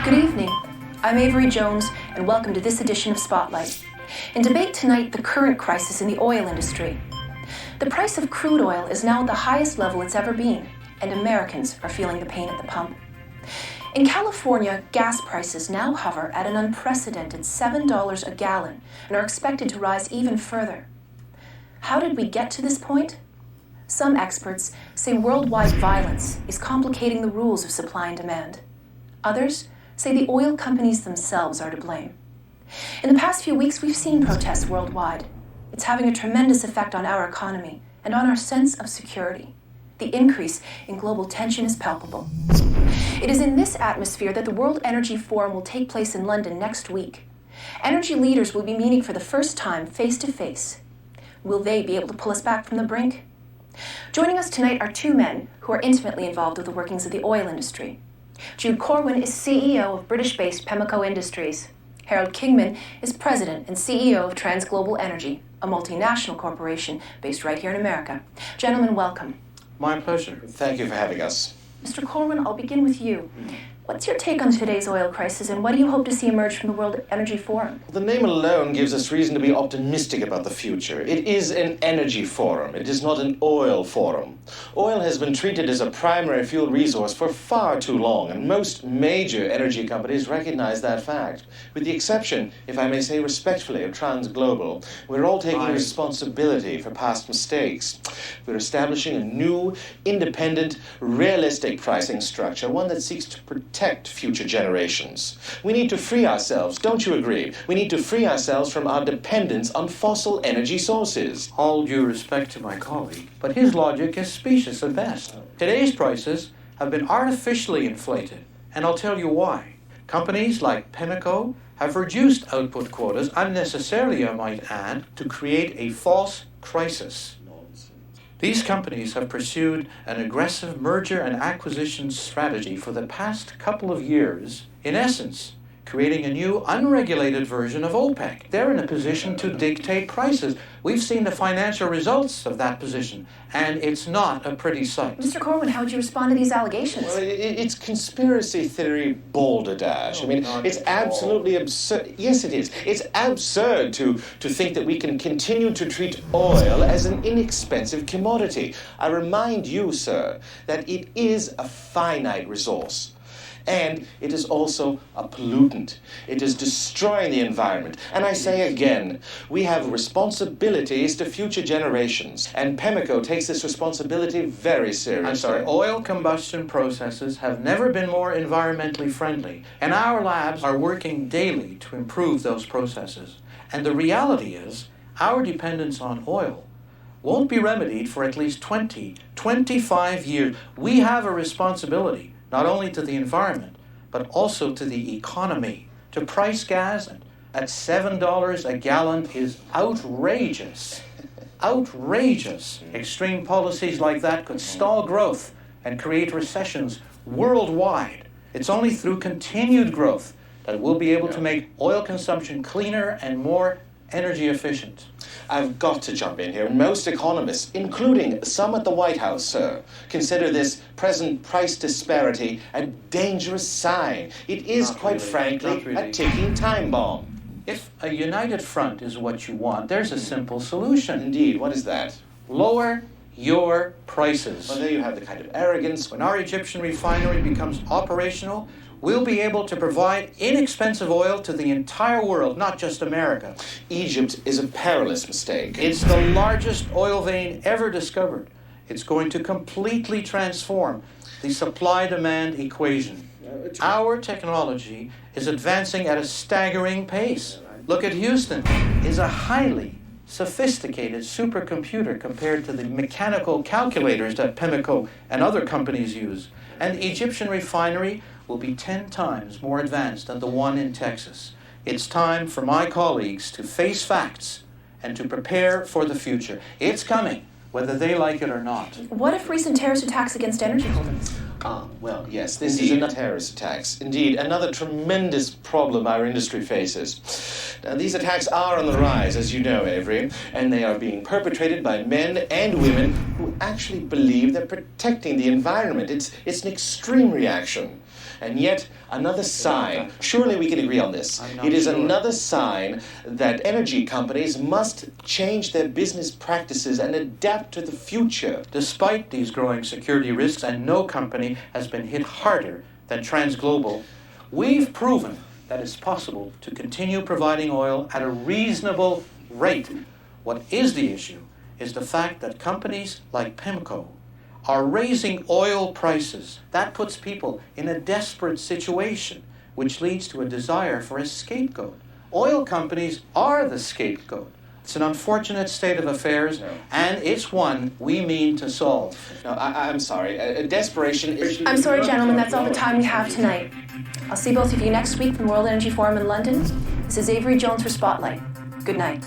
Good evening. I'm Avery Jones, and welcome to this edition of Spotlight. In debate tonight, the current crisis in the oil industry. The price of crude oil is now at the highest level it's ever been, and Americans are feeling the pain at the pump. In California, gas prices now hover at an unprecedented $7 a gallon and are expected to rise even further. How did we get to this point? Some experts say worldwide violence is complicating the rules of supply and demand. Others say the oil companies themselves are to blame. In the past few weeks, we've seen protests worldwide. It's having a tremendous effect on our economy and on our sense of security. The increase in global tension is palpable. It is in this atmosphere that the World Energy Forum will take place in London next week. Energy leaders will be meeting for the first time face to face. Will they be able to pull us back from the brink? Joining us tonight are two men who are intimately involved with the workings of the oil industry. Jude Corwin is CEO of British-based Pemmico Industries. Harold Kingman is president and CEO of TransGlobal Energy, a multinational corporation based right here in America. Gentlemen, welcome. My pleasure. Thank you for having us. Mr. Corwin, I'll begin with you. What's your take on today's oil crisis, and what do you hope to see emerge from the World Energy Forum? The name alone gives us reason to be optimistic about the future. It is an energy forum. It is not an oil forum. Oil has been treated as a primary fuel resource for far too long, and most major energy companies recognize that fact. With the exception, if I may say respectfully, of TransGlobal, we're all taking responsibility for past mistakes. We're establishing a new, independent, realistic pricing structure, one that seeks to protect future generations. We need to free ourselves, don't you agree? We need to free ourselves from our dependence on fossil energy sources. All due respect to my colleague, but his logic is specious at best. Today's prices have been artificially inflated, and I'll tell you why. Companies like Pemmico have reduced output quotas, unnecessarily I might add, to create a false crisis. These companies have pursued an aggressive merger and acquisition strategy for the past couple of years, in essence, creating a new unregulated version of OPEC. They're in a position to dictate prices. We've seen the financial results of that position, and it's not a pretty sight. Mr. Corwin, how would you respond to these allegations? Well, it's conspiracy theory balderdash. It's absolutely absurd. Yes, it is. It's absurd to think that we can continue to treat oil as an inexpensive commodity. I remind you, sir, that it is a finite resource. And it is also a pollutant. It is destroying the environment. And I say again, we have responsibilities to future generations. And Pemmico takes this responsibility very seriously. I'm sorry, oil combustion processes have never been more environmentally friendly. And our labs are working daily to improve those processes. And the reality is, our dependence on oil won't be remedied for at least 25 years. We have a responsibility not only to the environment, but also to the economy. To price gas at $7 a gallon is outrageous. Outrageous. Extreme policies like that could stall growth and create recessions worldwide. It's only through continued growth that we'll be able to make oil consumption cleaner and more energy efficient. I've got to jump in here. Most economists, including some at the White House, sir, consider this present price disparity a dangerous sign. It is, quite frankly, a ticking time bomb. If a united front is what you want, there's a simple solution. Indeed, what is that? Lower your prices. Well, there you have the kind of arrogance. When our Egyptian refinery becomes operational, we'll be able to provide inexpensive oil to the entire world, not just America. Egypt is a perilous mistake. It's the largest oil vein ever discovered. It's going to completely transform the supply-demand equation. Our technology is advancing at a staggering pace. Look at Houston. It's a highly sophisticated supercomputer compared to the mechanical calculators that Pemmico and other companies use. And the Egyptian refinery will be 10 times more advanced than the one in Texas. It's time for my colleagues to face facts and to prepare for the future. It's coming, whether they like it or not. What if recent terrorist attacks against energy holdings? Well, yes, this is another terrorist attacks. Indeed, another tremendous problem our industry faces. Now, these attacks are on the rise, as you know, Avery, and they are being perpetrated by men and women who actually believe they're protecting the environment. It's an extreme reaction. And yet, another sign, surely we can agree on this, it is another sign that energy companies must change their business practices and adapt to the future. Despite these growing security risks, and no company has been hit harder than TransGlobal, we've proven that it's possible to continue providing oil at a reasonable rate. What is the issue is the fact that companies like PIMCO are raising oil prices. That puts people in a desperate situation, which leads to a desire for a scapegoat. Oil companies are the scapegoat. It's an unfortunate state of affairs, and it's one we mean to solve. No, I'm sorry. Desperation is... I'm sorry, gentlemen, that's all the time we have tonight. I'll see both of you next week from the World Energy Forum in London. This is Avery Jones for Spotlight. Good night.